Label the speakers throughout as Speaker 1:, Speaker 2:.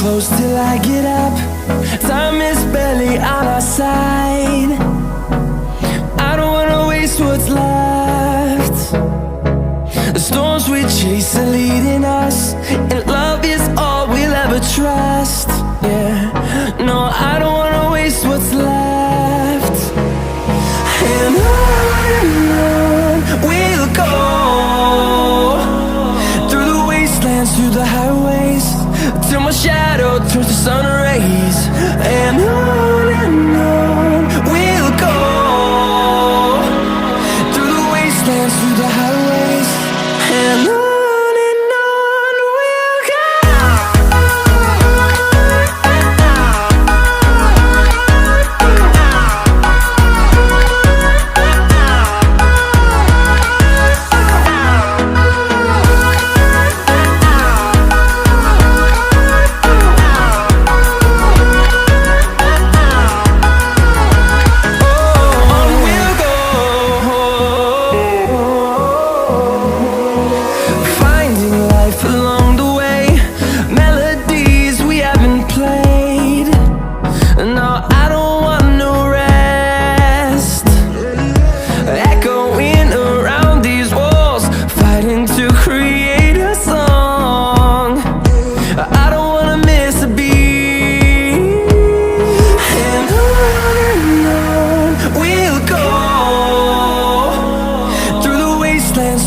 Speaker 1: close till I get up. Time is barely on our side. I don't wanna waste what's left. The storms we chase are leading us, and love is all we'll ever trust. Yeah, no, I don't wanna waste what's left. And on we'll go, through the wastelands, through the highways, till my shadow turns to sun rays. And on we'll go, through the wastelands, through the highways, and on we'll go.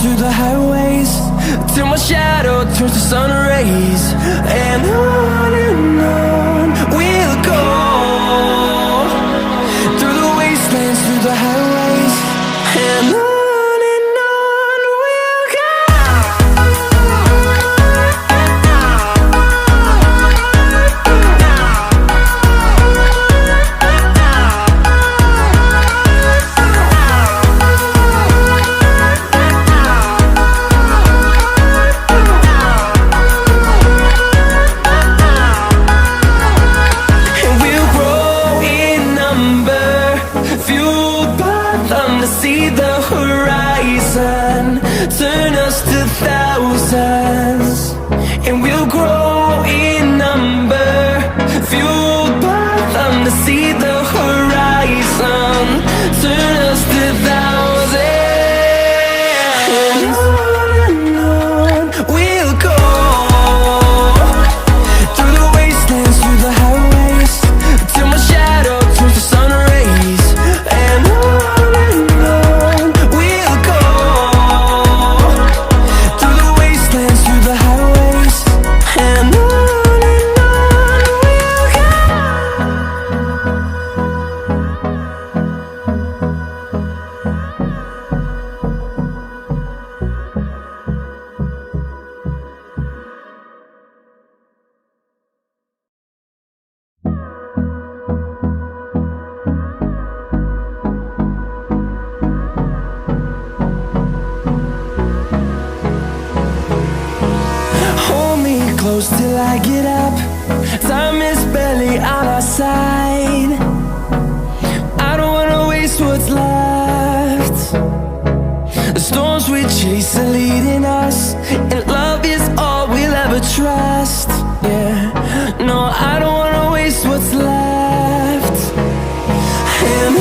Speaker 1: Through the highways, till my shadow turns to sun rays. And on we'll go, through the wastelands, through the highways, and on we'll go. See the horizon turn us to thousands, and we'll grow in number, fueled by them. To see the horizon turn us to thousands, and on we'll go, through the wastelands, through the highways, till my shadow turns to sun rays. And close till I get up. Time is barely on our side. I don't wanna waste what's left. The storms we chase are leading us, and love is all we'll ever trust. Yeah, no, I don't wanna waste what's left. And